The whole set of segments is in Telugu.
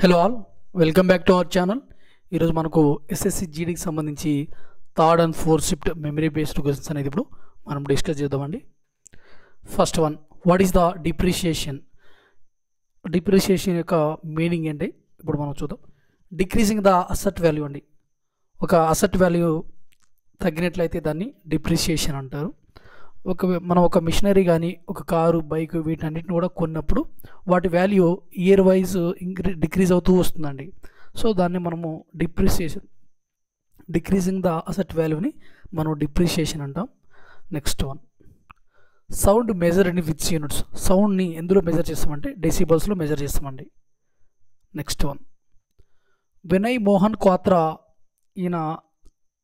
Hello all, welcome back to our channel. ఈరోజు మనకు ఎస్ఎస్సి జీడీకి సంబంధించి third and fourth shift memory based questions అనేది ఇప్పుడు మనం డిస్కస్ చేద్దామండి. First one, what is the depreciation? Depreciation యొక్క మీనింగ్ ఏంటి ఇప్పుడు మనం చూద్దాం. డిక్రీజింగ్ ద అసెట్ వాల్యూ అండి. ఒక అసెట్ వాల్యూ తగ్గినట్లయితే దాన్ని డిప్రిషియేషన్ అంటారు. మనం ఒక మిషనరీ కానీ ఒక కారు, బైక్ వీటన్నిటిని కూడా కొన్నప్పుడు వాటి వాల్యూ ఇయర్ వైజ్ డిక్రీజ్ అవుతూ వస్తుందండి. సో దాన్ని మనము డిక్రీజింగ్ ద అసెట్ వాల్యూని మనం డిప్రిషియేషన్ అంటాం. Next one, sound measure in which units? సౌండ్ని ఎందులో మెజర్ చేస్తామంటే డెసిబల్స్లో మెజర్ చేస్తామండి. నెక్స్ట్ వన్, వినయ్ మోహన్ క్వాత్రా ఈయన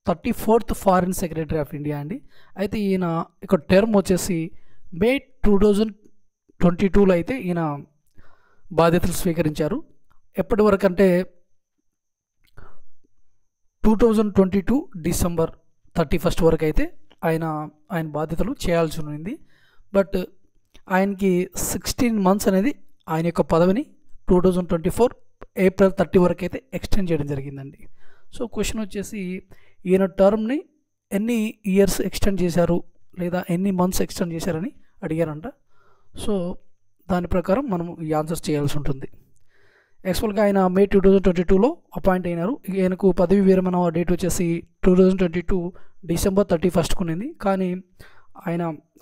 34th foreign secretary of India అండి. అయితే ఈయన ఇక్కడ టర్మ్ వచ్చేసి మే 2022లో అయితే ఈయన బాధ్యతలు స్వీకరించారు. ఎప్పటి వరకు అంటే 2022 డిసెంబర్ 31 వరకు అయితే ఆయన బాధ్యతలు చేయాల్సి ఉంది. బట్ ఆయనకి 16 months అనేది ఆయన యొక్క పదవిని 2024 ఏప్రిల్ 30 వరకు అయితే ఎక్స్టెండ్ చేయడం జరిగిందండి. సో క్వశ్చన్ వచ్చేసి ఈయన టర్మ్ని ఎన్ని ఇయర్స్ ఎక్స్టెండ్ చేశారు లేదా ఎన్ని మంత్స్ ఎక్స్టెండ్ చేశారని అడిగారంట. సో దాని ప్రకారం మనం ఈ ఆన్సర్స్ చేయాల్సి ఉంటుంది. యాక్చువల్గా ఆయన మే 2022లో అపాయింట్ అయినారు. ఈయనకు పదవి విరమణ డేట్ వచ్చేసి 2022 డిసెంబర్ 31 ఉన్నింది. కానీ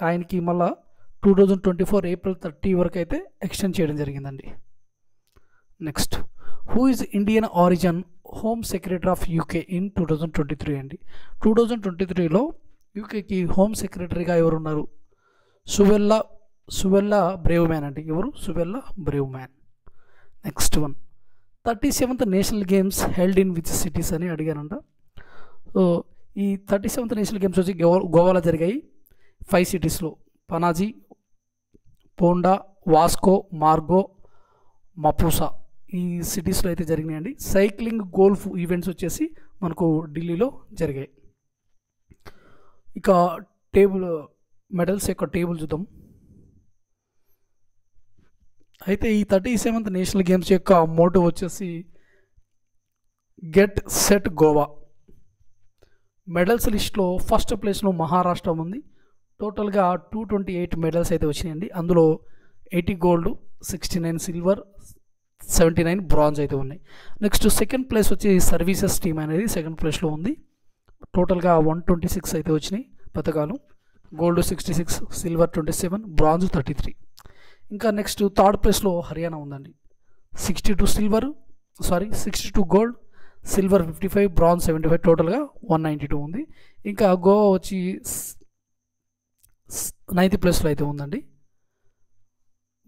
ఆయనకి మళ్ళా 2024 ఏప్రిల్ 30 వరకు అయితే ఎక్స్టెండ్ చేయడం జరిగిందండి. Next, who is Indian origin home secretary of UK in 2023 అండి. 2023లో యూకేకి హోమ్ సెక్రటరీగా ఎవరు ఉన్నారు? సువెల్లా బ్రేవ్ మ్యాన్ అండి. ఎవరు? Suella brave man. Next one, 37th national games held in which cities అని అడిగానంట. సో ఈ 37th నేషనల్ గేమ్స్ వచ్చి గోవాలో జరిగాయి. 5 సిటీస్లో పనాజీ, పోండా, వాస్కో, మార్గో, మపూసా ఈ సిటీస్లో అయితే జరిగినాయండి. సైక్లింగ్, గోల్ఫ్ ఈవెంట్స్ వచ్చేసి మనకు ఢిల్లీలో జరిగాయి. ఇక మెడల్స్ యొక్క టేబుల్ చూద్దాం. అయితే ఈ 37th నేషనల్ గేమ్స్ యొక్క మోటో వచ్చేసి గెట్ సెట్ గోవా. మెడల్స్ లిస్ట్లో ఫస్ట్ ప్లేస్లో మహారాష్ట్ర ఉంది. టోటల్గా 228 మెడల్స్ అయితే వచ్చినాయండి. అందులో 80 గోల్డ్, 69 సిల్వర్, 79 బ్రాంజ్ అయితే ఉన్నాయి. నెక్స్ట్ సెకండ్ ప్లేస్ వచ్చి సర్వీసెస్ టీమ్ అనేది సెకండ్ ప్లేస్లో ఉంది. టోటల్గా 126 అయితే వచ్చినాయి పథకాలు. Gold 66, silver 27, bronze 33. ఇంకా నెక్స్ట్ థర్డ్ ప్లేస్లో హర్యానా ఉందండి. 62 గోల్డ్, సిల్వర్ 55, బ్రాంజ్ 75, టోటల్గా 192 ఉంది. ఇంకా గోవా వచ్చి 9th ప్లేస్లో అయితే ఉందండి.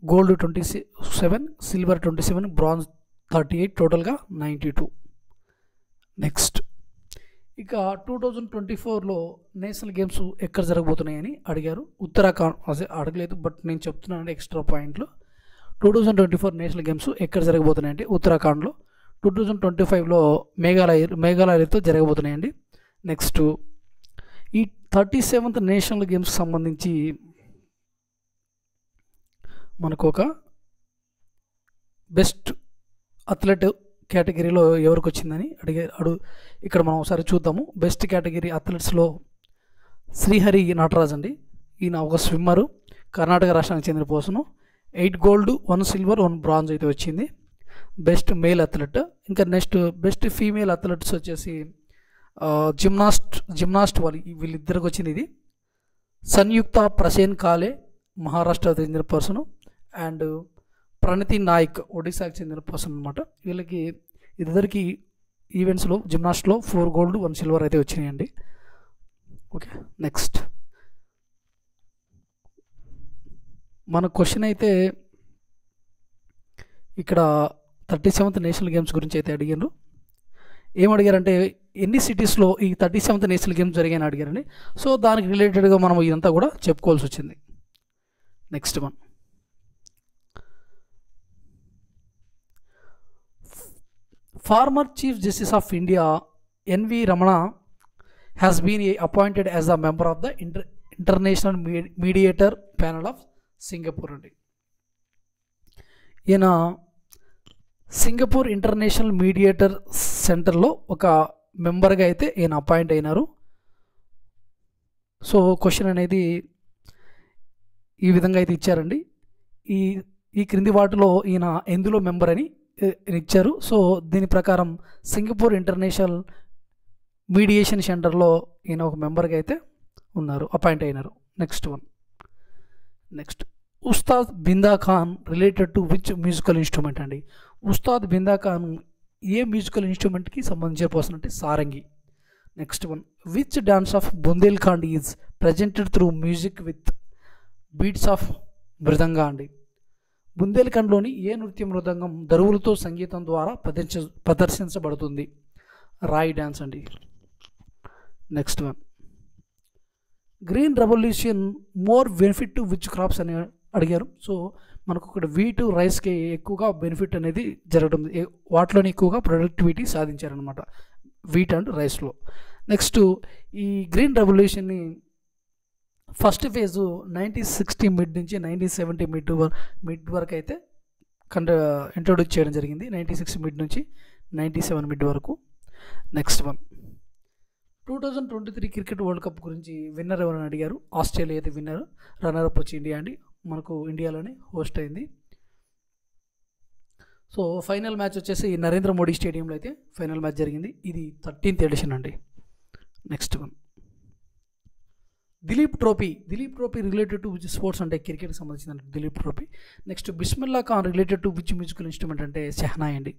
గోల్డ్ 27, సిల్వర్ 27, బ్రాంజ్ 38, టోటల్గా 92. నెక్స్ట్, ఇక 2024లో నేషనల్ గేమ్స్ ఎక్కడ జరగబోతున్నాయని అడిగారు. ఉత్తరాఖండ్ అడగలేదు, బట్ నేను చెప్తున్నాను ఎక్స్ట్రా పాయింట్లు. 2024 నేషనల్ గేమ్స్ ఎక్కడ జరగబోతున్నాయంటే ఉత్తరాఖండ్లో. 2025లో మేఘాలయతో జరగబోతున్నాయండి. నెక్స్ట్, ఈ 37th నేషనల్ గేమ్స్కి సంబంధించి మనకు ఒక బెస్ట్ అథ్లెట్ కేటగిరీలో ఎవరికి వచ్చిందని ఇక్కడ మనం ఒకసారి చూద్దాము. బెస్ట్ కేటగిరీ అథ్లెట్స్లో శ్రీహరి నటరాజ్ అండి. ఈయన ఒక స్విమ్మరు, కర్ణాటక రాష్ట్రానికి చెందిన పర్సను. 8 గోల్డ్, 1 సిల్వర్, 1 బ్రాంజ్ అయితే వచ్చింది. Best male athlete. ఇంకా నెక్స్ట్ బెస్ట్ ఫీమేల్ అథ్లెట్స్ వచ్చేసి జిమ్నాస్ట్ వీళ్ళిద్దరికి వచ్చింది. ఇది సంయుక్త ప్రసేన్ కాలే, మహారాష్ట్రకు చెందిన పర్సను, అండ్ ప్రణతి నాయక్, ఒడిశాకి చెందిన పర్సన్ అనమాట. వీళ్ళకి ఇద్దరికి ఈవెంట్స్లో జిమ్నాస్ట్లో 4 గోల్డ్, 1 సిల్వర్ అయితే వచ్చినాయండి. ఓకే, నెక్స్ట్ మన క్వశ్చన్ అయితే ఇక్కడ 37th నేషనల్ గేమ్స్ గురించి అయితే అడిగారు. ఏమడిగారంటే ఎన్ని సిటీస్లో ఈ 37th నేషనల్ గేమ్స్ జరిగాయని అడిగారండి. సో దానికి రిలేటెడ్గా మనం ఇదంతా కూడా చెప్పుకోవాల్సి వచ్చింది. Next one, former chief justice of India N V Ramana has been appointed as a member of the international mediator panel of Singapore అండి. ఈయన సింగపూర్ ఇంటర్నేషనల్ మీడియేటర్ సెంటర్లో ఒక మెంబర్గా అయితే ఈయన అపాయింట్ అయినారు. సో క్వశ్చన్ అనేది ఈ విధంగా అయితే ఇచ్చారండి. ఈ ఈ క్రింది వాటిలో ఈయన ఎందులో మెంబర్ అని ఇచ్చారు. సో దీని ప్రకారం సింగపూర్ ఇంటర్నేషనల్ మీడియేషన్ సెంటర్లో ఈయన ఒక మెంబర్గా అయితే ఉన్నారు, అపాయింట్ అయినారు. Next Ustad Binda Khan related to which musical instrument అండి. ఉస్తాద్ బిందా ఖాన్ ఏ మ్యూజికల్ ఇన్స్ట్రుమెంట్కి సంబంధించిన పర్సన్ అంటే sarangi. Next one, which dance of Bundelkhand is presented through music with beats of mridanga అండి. బుందేల్ఖండ్లోని ఏ నృత్య మృదంగం దరువులతో సంగీతం ద్వారా ప్రదర్శించబడుతుంది? రాయ్ డ్యాన్స్ అండి. Next one, green revolution more benefit to which crops అని అడిగారు. సో మనకు ఇక్కడ వీటు రైస్కి ఎక్కువగా బెనిఫిట్ అనేది జరగడం, వాటిలోనే ఎక్కువగా ప్రొడక్టివిటీ సాధించారనమాట వీట్ అండ్ రైస్లో. నెక్స్ట్ ఈ గ్రీన్ రెవల్యూషన్ని ఫస్ట్ ఫేజు 1960 మిడ్ నుంచి 1970 మిడ్ వరకు అయితే ఇంట్రొడ్యూస్ చేయడం జరిగింది. 96 మిడ్ నుంచి 97 మిడ్ వరకు. Next one, 2023 cricket world cup గురించి విన్నర్ ఎవరని అడిగారు. ఆస్ట్రేలియా అయితే విన్నర్, రన్నర్ అప్ వచ్చి ఇండియా అండి. మనకు ఇండియాలోనే హోస్ట్ అయింది. సో ఫైనల్ మ్యాచ్ వచ్చేసి నరేంద్ర మోడీ స్టేడియంలో అయితే ఫైనల్ మ్యాచ్ జరిగింది. ఇది 13th ఎడిషన్ అండి. Next one, Dilip trophy related to which sports అంటే క్రికెట్కి సంబంధించిన Dilip trophy. Next Bismillah Khan related to which musical instrument అంటే షెహనాయ్ అండి.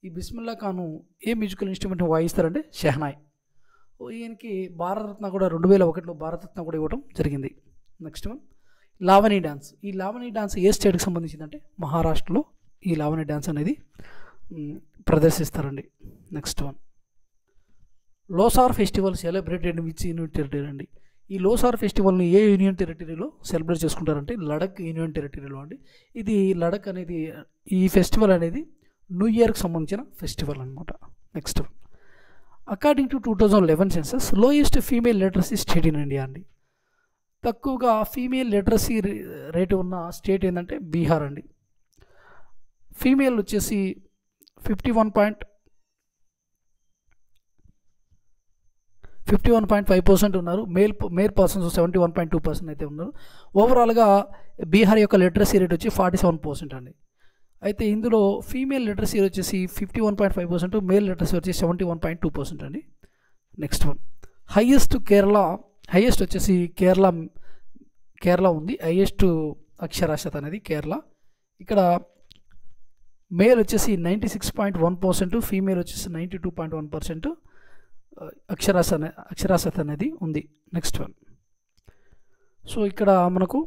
ఈ బిస్మిల్లా ఖాను ఏ మ్యూజికల్ ఇన్స్ట్రుమెంట్ వాయిస్తారంటే షెహనాయ్. ఈయనకి భారతరత్న కూడా 2001లో భారతరత్న కూడా ఇవ్వడం జరిగింది. Next one, Lavani dance. ఈ లావణి డ్యాన్స్ ఏ స్టేట్కి సంబంధించిందంటే మహారాష్ట్రలో ఈ లావణి డ్యాన్స్ అనేది ప్రదర్శిస్తారండి. Next one, Losar festival celebrated which union territory అండి. ఈ లోసార్ ఫెస్టివల్ని ఏ యూనియన్ టెరిటరీలో సెలబ్రేట్ చేసుకుంటారంటే లడక్ యూనియన్ టెరిటరీలో అండి. ఇది లడక్ అనేది, ఈ ఫెస్టివల్ అనేది న్యూ ఇయర్కి సంబంధించిన ఫెస్టివల్ అనమాట. Next one, according to 2011 census lowest female literacy state in India అండి. తక్కువగా ఫీమేల్ లిటరసీ రేటు ఉన్న స్టేట్ ఏంటంటే బీహార్ అండి. ఫీమేల్ వచ్చేసి 51.5% ఉన్నారు. మేల్ పర్సన్స్ 71.2% అయితే ఉన్నారు. ఓవరాల్గా బీహార్ యొక్క లిటరసీ రేట్ వచ్చి 47% అండి. అయితే ఇందులో ఫీమేల్ లిటరసీ వచ్చేసి 51.5%, మేల్ లిటరసీ వచ్చి 71.2% అండి. నెక్స్ట్ వన్, హైయెస్ట్ వచ్చేసి కేరళ ఉంది. హైయెస్ట్ అక్షరాస్యత అనేది కేరళ. ఇక్కడ మేల్ వచ్చేసి 96.1%, ఫీమేల్ వచ్చేసి 92.1% అక్షరాస్యత అనేది ఉంది. నెక్స్ట్ వన్, సో ఇక్కడ మనకు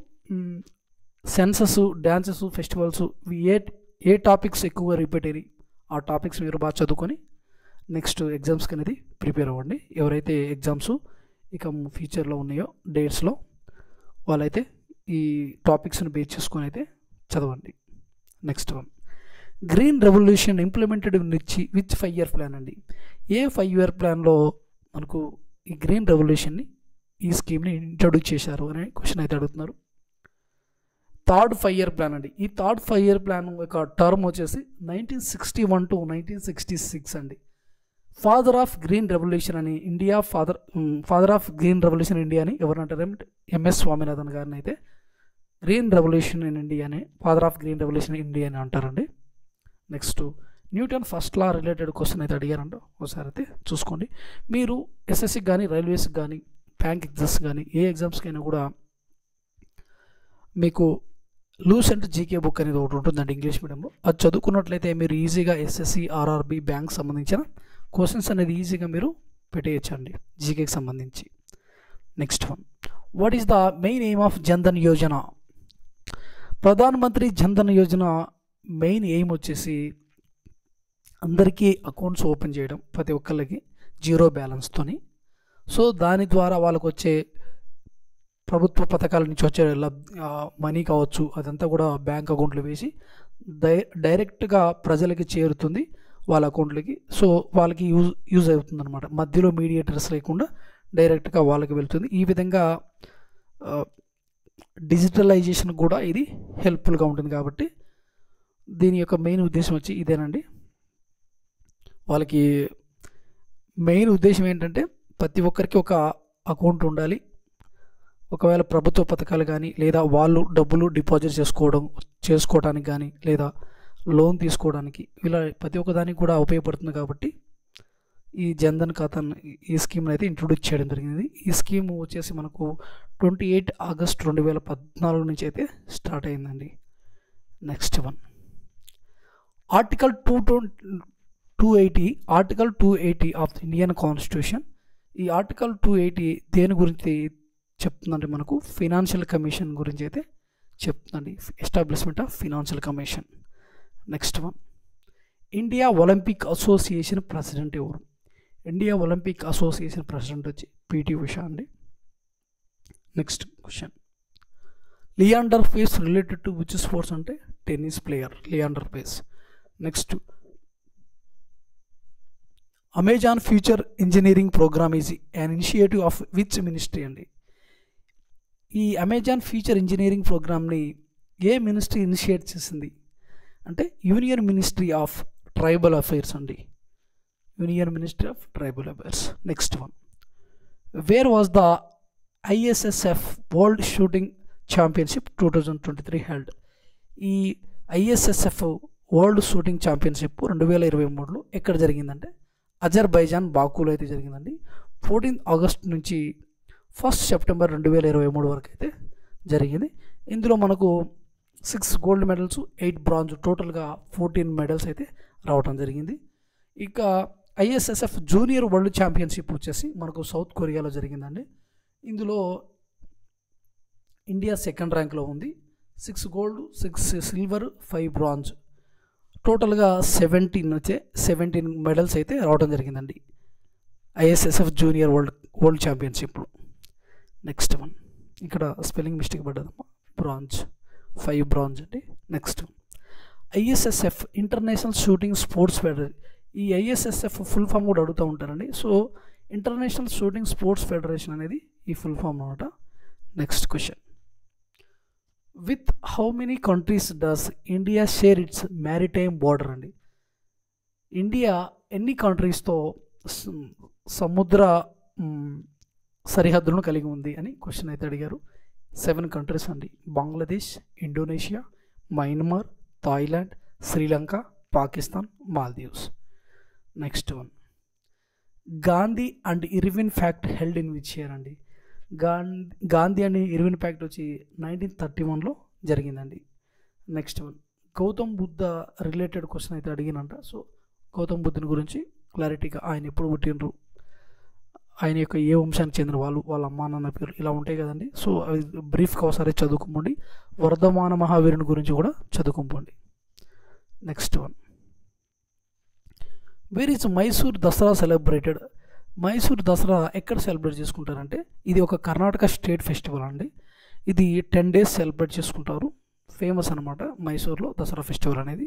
సెన్సస్, డ్యాన్సెస్, ఫెస్టివల్స్ ఏ టాపిక్స్ ఎక్కువగా రిపీట్ అయ్యి ఆ టాపిక్స్ మీరు బాగా చదువుకొని నెక్స్ట్ ఎగ్జామ్స్కి అనేది ప్రిపేర్ అవ్వండి. ఎవరైతే ఎగ్జామ్స్ ఇక ఫ్యూచర్లో ఉన్నాయో డేట్స్లో వాళ్ళైతే ఈ టాపిక్స్ని బేస్ చేసుకొని అయితే చదవండి. Next one, green revolution implemented which 5-year plan అండి. ఏ 5-year ప్లాన్లో మనకు ఈ గ్రీన్ రెవల్యూషన్ని, ఈ స్కీమ్ని ఇంట్రొడ్యూస్ చేశారు అనే క్వశ్చన్ అయితే అడుగుతున్నారు. థర్డ్ 5-year ప్లాన్ అండి. ఈ థర్డ్ 5-year ప్లాన్ యొక్క టర్మ్ వచ్చేసి 1961 to 1966 అండి. ఫాదర్ ఆఫ్ గ్రీన్ రెవల్యూషన్ అని India father of green revolution India అని ఎవరంటారంటే ఎంఎస్ స్వామినాథన్ గారిని అయితే గ్రీన్ రెవల్యూషన్ ఇన్ ఇండియా అని, father of green revolution India అని అంటారండి. నెక్స్ట్ న్యూటన్ ఫస్ట్ లా రిలేటెడ్ క్వశ్చన్ అయితే అడిగారంట, ఒకసారి అయితే చూసుకోండి. మీరు ఎస్ఎస్సికి కానీ, రైల్వేస్కి కానీ, బ్యాంక్ ఎగ్జామ్స్ కానీ, ఏ ఎగ్జామ్స్కైనా కూడా మీకు లూసెంట్ జీకే బుక్ అనేది ఒకటి ఉంటుందండి ఇంగ్లీష్ మీడియంలో. అది చదువుకున్నట్లయితే మీరు ఈజీగా ఎస్ఎస్సి, ఆర్ఆర్బి, బ్యాంక్ సంబంధించిన క్వశ్చన్స్ అనేది ఈజీగా మీరు పెట్టేయచ్చండి జీకేకి సంబంధించి. Next one, what is the main aim of Jan Dhan Yojana? Pradhan Mantri Jan Dhan Yojana main aim వచ్చేసి అందరికీ అకౌంట్స్ ఓపెన్ చేయడం, ప్రతి ఒక్కళ్ళకి 0 బ్యాలెన్స్తోని. సో దాని ద్వారా వాళ్ళకు వచ్చే ప్రభుత్వ పథకాల నుంచి వచ్చే మనీ కావచ్చు, అదంతా కూడా బ్యాంక్ అకౌంట్లో వేసి డైరెక్ట్గా ప్రజలకి చేరుతుంది వాళ్ళ అకౌంట్లకి. సో వాళ్ళకి యూజ్ అవుతుంది అనమాట, మధ్యలో మీడియేటర్స్ లేకుండా డైరెక్ట్గా వాళ్ళకి వెళ్తుంది. ఈ విధంగా డిజిటలైజేషన్ కూడా ఇది హెల్ప్ఫుల్గా ఉంటుంది. కాబట్టి దీని యొక్క మెయిన్ ఉద్దేశం వచ్చి ఇదేనండి. వాళ్ళకి మెయిన్ ఉద్దేశం ఏంటంటే ప్రతి ఒక్కరికి ఒక అకౌంట్ ఉండాలి. ఒకవేళ ప్రభుత్వ పథకాలు కానీ లేదా వాళ్ళు డబ్బులు డిపాజిట్ చేసుకోవడానికి కానీ లేదా లోన్ తీసుకోవడానికి ఇలా ప్రతి ఒక్కదానికి కూడా ఉపయోగపడుతుంది. కాబట్టి ఈ జన్ధన్ ఖాతా ఈ స్కీమ్ని అయితే ఇంట్రొడ్యూస్ చేయడం జరిగింది. ఈ స్కీమ్ వచ్చేసి మనకు 28 ఆగస్ట్ 2014 నుంచి అయితే స్టార్ట్ అయిందండి. Next one article 280 of the Indian constitution. ఈ ఆర్టికల్ 280 దేని గురించి చెప్తుందంటే మనకు ఫైనాన్షియల్ కమిషన్ గురించి అయితే చెప్తుందండి. Establishment of financial commission. Next one India Olympic association president ఎవరు? ఇండియా ఒలింపిక్ అసోసియేషన్ ప్రెసిడెంట్ వచ్చి పిటి ఉషా అండి. Next question Leander Paes related to which sports అంటే tennis player Leander Paes. Next Amazon future engineering programme is an initiative of which ministry అండి? ఈ అమెజాన్ ఫ్యూచర్ ఇంజనీరింగ్ ప్రోగ్రామ్ని ఏ మినిస్ట్రీ ఇనిషియేట్ చేసింది అంటే union ministry of tribal affairs అండి. Union ministry of tribal affairs. Next one where was the ISSF world shooting championship 2023 held? ఈ ISSF వరల్డ్ షూటింగ్ ఛాంపియన్షిప్ 2023లో ఎక్కడ జరిగిందంటే అజర్బైజాన్ బాకులో అయితే జరిగిందండి. 14 ఆగస్ట్ నుంచి 1 సెప్టెంబర్ 2023 వరకు అయితే జరిగింది. ఇందులో మనకు 6 గోల్డ్ మెడల్స్ 8 బ్రాంజ్ టోటల్గా 14 మెడల్స్ అయితే రావడం జరిగింది. ఇక ISSF జూనియర్ వరల్డ్ ఛాంపియన్షిప్ వచ్చేసి మనకు సౌత్ కొరియాలో జరిగిందండి. ఇందులో ఇండియా సెకండ్ ర్యాంక్లో ఉంది. 6 గోల్డ్ 6 సిల్వర్ 5 బ్రాంజ్ టోటల్గా 17 మెడల్స్ అయితే రావడం జరిగిందండి ISSF జూనియర్ వరల్డ్ ఛాంపియన్షిప్లో. నెక్స్ట్ వన్ ఇక్కడ స్పెల్లింగ్ మిస్టేక్ పడ్డదమ్మా. బ్రాంజ్ 5 బ్రాంజ్ అండి. Next ISSF international shooting sports federation. ఈ ISSF ఫుల్ ఫామ్ కూడా అడుగుతూ ఉంటారండి. So international shooting sports federation అనేది ఈ ఫుల్ ఫామ్ అనమాట. Next question with how many countries does India share its maritime border అండి? ఇండియా ఎన్ని కంట్రీస్తో సముద్ర సరిహద్దులను కలిగి ఉంది అని క్వశ్చన్ అయితే అడిగారు. 7 కంట్రీస్ అండి. Bangladesh, Indonesia, Myanmar, Thailand, Sri Lanka, Pakistan, Maldives. Next one Gandhi and Irwin pact held in which year అండి? గాంధీ అండ్ ఇర్విన్ ఫ్యాక్ట్ వచ్చి 1931లో జరిగిందండి. Next one Gautam Buddha related question అయితే అడిగినంట. సో గౌతమ్ బుద్ధుని గురించి క్లారిటీగా ఆయన ఎప్పుడు పుట్టినరు, ఆయన యొక్క ఏ వంశానికి చెందిన వాళ్ళ అమ్మా నాన్న పేరు ఇలా ఉంటాయి కదండి. సో అవి బ్రీఫ్గా ఒకసారి చదువుకోండి. వర్ధమాన మహావీరుని గురించి కూడా చదువుకోండి. Next one where is Mysore Dasara celebrated? Mysore Dasara ఎక్కడ సెలబ్రేట్ చేసుకుంటారంటే ఇది ఒక కర్ణాటక స్టేట్ ఫెస్టివల్ అండి. ఇది 10 days సెలబ్రేట్ చేసుకుంటారు. ఫేమస్ అనమాట మైసూర్లో దసరా ఫెస్టివల్ అనేది.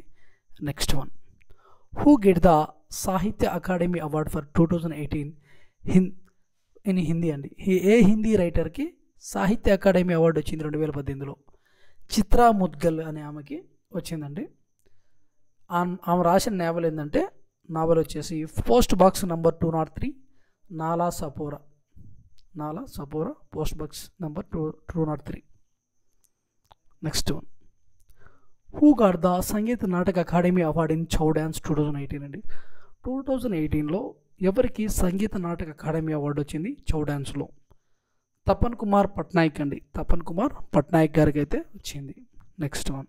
Next one who get the Sahitya Akademi award for 2018 in Hindi అండి? ఏ హిందీ రైటర్కి సాహిత్య అకాడమీ అవార్డు వచ్చింది 2018లో? చిత్రా ముద్గల్ అనే ఆమెకి వచ్చిందండి. ఆమె రాసిన నావల్ ఏంటంటే నావల్ వచ్చేసి post box number 203 Nala Sopara post box number 203. Next one who got the Sangeet Natak Akademi award in Chhau dance 2018 అండి? 2018లో ఎవరికి సంగీత నాటక అకాడమీ అవార్డు వచ్చింది ఛౌ డ్యాన్స్లో? తపన్ కుమార్ పట్నాయక్ అండి. తపన్ కుమార్ పట్నాయక్ గారికి అయితే వచ్చింది. Next one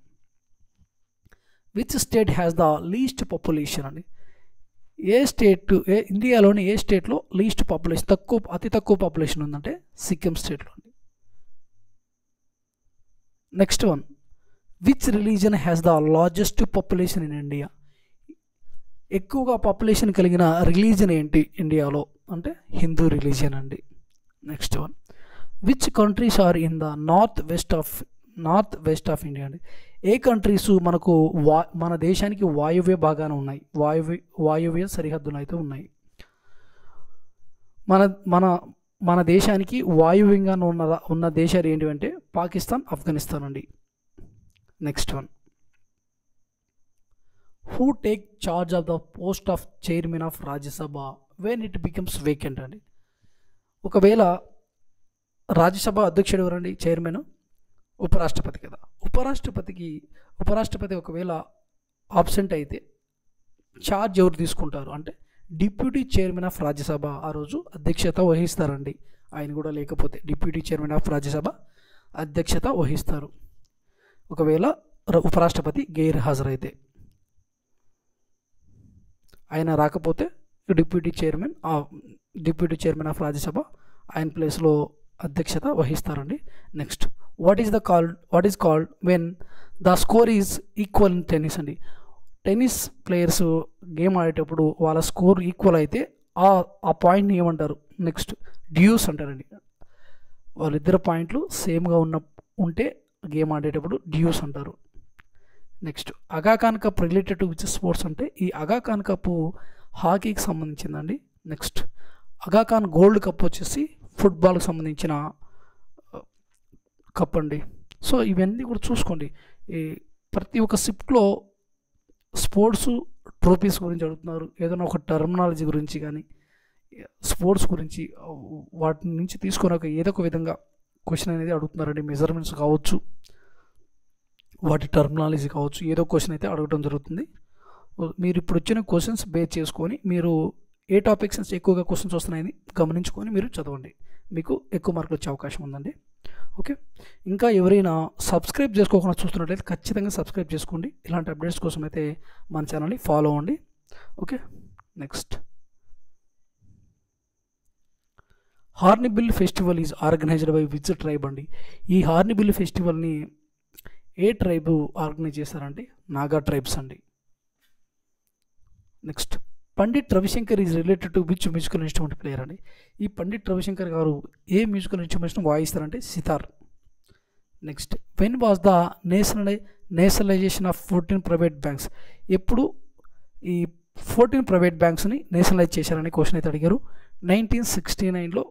which state has the least population అండి? ఇండియాలోని ఏ స్టేట్లో లీస్ట్ పాపులేషన్ అతి తక్కువ పాపులేషన్ ఉందంటే సిక్కిం స్టేట్లో అండి. Next one which religion has the largest population in India? ఎక్కువగా పాపులేషన్ కలిగిన రిలీజన్ ఏంటి ఇండియాలో అంటే హిందూ రిలీజియన్ అండి. Next one which countries are in the north west of India అండి? ఏ కంట్రీస్ మనకు మన దేశానికి వాయువ్య భాగాన ఉన్నాయి, వాయువ్య సరిహద్దులు అయితే ఉన్నాయి. మన దేశానికి వాయువ్యంగా ఉన్న దేశాలు ఏంటి అంటే పాకిస్తాన్, ఆఫ్ఘనిస్తాన్ అండి. Next one who take charge of the post of chairman of Rajya Sabha when it becomes vacant అండి. ఒకవేళ రాజ్యసభ అధ్యక్షుడు ఎవరండి? చైర్మన్ ఉపరాష్ట్రపతి కదా. ఉపరాష్ట్రపతి ఒకవేళ ఆబ్సెంట్ అయితే ఛార్జ్ ఎవరు తీసుకుంటారు అంటే డిప్యూటీ చైర్మన్ ఆఫ్ రాజ్యసభ ఆ రోజు అధ్యక్షత వహిస్తారండి. ఆయన కూడా లేకపోతే డిప్యూటీ చైర్మన్ ఆఫ్ రాజ్యసభ అధ్యక్షత వహిస్తారు ఒకవేళ ఉపరాష్ట్రపతి గైర్ హాజరైతే. ఆయన రాకపోతే డిప్యూటీ చైర్మన్ ఆఫ్ రాజ్యసభ ఆయన ప్లేస్లో అధ్యక్షత వహిస్తారండి. Next what is called when the score is equal in tennis అండి. టెన్నిస్ ప్లేయర్స్ గేమ్ ఆడేటప్పుడు వాళ్ళ స్కోర్ ఈక్వల్ అయితే ఆ పాయింట్ని ఏమంటారు? నెక్స్ట్ డ్యూస్ అంటారండి. వాళ్ళిద్దరు పాయింట్లు సేమ్గా ఉంటే గేమ్ ఆడేటప్పుడు డ్యూస్ అంటారు. నెక్స్ట్ అగా Khan cup related to which sports అంటే ఈ అగా ఖాన్ కప్ హాకీకి సంబంధించిందండి. నెక్స్ట్ అగా ఖాన్ గోల్డ్ కప్ వచ్చేసి ఫుట్బాల్కి సంబంధించిన కప్ అండి. సో ఇవన్నీ కూడా చూసుకోండి. ఈ ప్రతి ఒక్క షిఫ్ట్లో స్పోర్ట్స్ ట్రోఫీస్ గురించి అడుగుతున్నారు. ఏదైనా ఒక టర్మినాలజీ గురించి కానీ స్పోర్ట్స్ గురించి వాటి నుంచి తీసుకొని ఏదో ఒక విధంగా క్వశ్చన్ అనేది అడుగుతున్నారండి. మెజర్మెంట్స్ కావచ్చు, వాటి టర్మినాలజీ కావచ్చు, ఏదో క్వశ్చన్ అయితే అడగడం జరుగుతుంది. మీరు ఇప్పుడు వచ్చిన క్వశ్చన్స్ బేస్ చేసుకొని మీరు ఏ టాపిక్స్ నుంచి ఎక్కువగా క్వశ్చన్స్ వస్తున్నాయని గమనించుకొని మీరు చదవండి. మీకు ఎక్కువ మార్కులు వచ్చే అవకాశం ఉందండి. ఓకే, ఇంకా ఎవరైనా సబ్స్క్రైబ్ చేసుకోకుండా చూస్తున్నట్లయితే ఖచ్చితంగా సబ్స్క్రైబ్ చేసుకోండి. ఇలాంటి అప్డేట్స్ కోసం అయితే మన ఛానల్ని ఫాలో అవ్వండి. Okay, next hornbill festival is organised by which tribe అండి. ఈ హార్న్బిల్ ఫెస్టివల్ని ఏ ట్రైబ్ ఆర్గనైజ్ చేస్తారంటే నాగా ట్రైబ్స్ అండి. Next Pandit Ravi Shankar is related to which musical instrument player అండి. ఈ పండిట్ రవిశంకర్ గారు ఏ మ్యూజికల్ ఇన్స్ట్రుమెంట్స్ను వాయిస్తారంటే sitar. Next when was the nationalisation of 14 private banks. ఎప్పుడు ఈ 14 ప్రైవేట్ బ్యాంక్స్ని నేషనలైజ్ చేశారని క్వశ్చన్ అయితే అడిగారు. 1969లో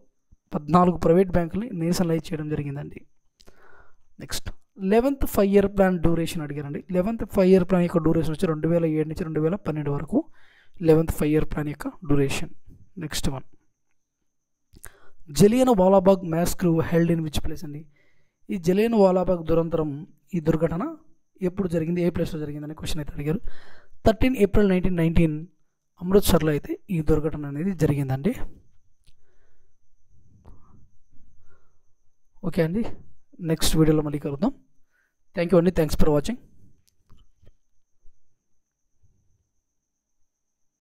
14 ప్రైవేట్ బ్యాంకుల్ని నేషనలైజ్ చేయడం జరిగిందండి. Next 11th 5-year plan duration అడిగారండి. 11th 5-year ప్లాన్ యొక్క డ్యూరేషన్ వచ్చి 2007 నుంచి 2012 వరకు 11th 5-year ప్లాన్ యొక్క duration. Next one Jallian Wala Bagh massacre held in which place అండి. ఈ జలియన్ వాలాబాగ్ ఈ దుర్ఘటన ఎప్పుడు జరిగింది, ఏ ప్లేస్లో జరిగిందని క్వశ్చన్ అయితే అడిగారు. 13 April 1919 అమృత్సర్లో అయితే ఈ దుర్ఘటన అనేది జరిగిందండి. ఓకే అండి, నెక్స్ట్ వీడియోలో మళ్ళీ కలుద్దాం. థ్యాంక్ యూ అండి, థ్యాంక్స్ ఫర్ వాచింగ్.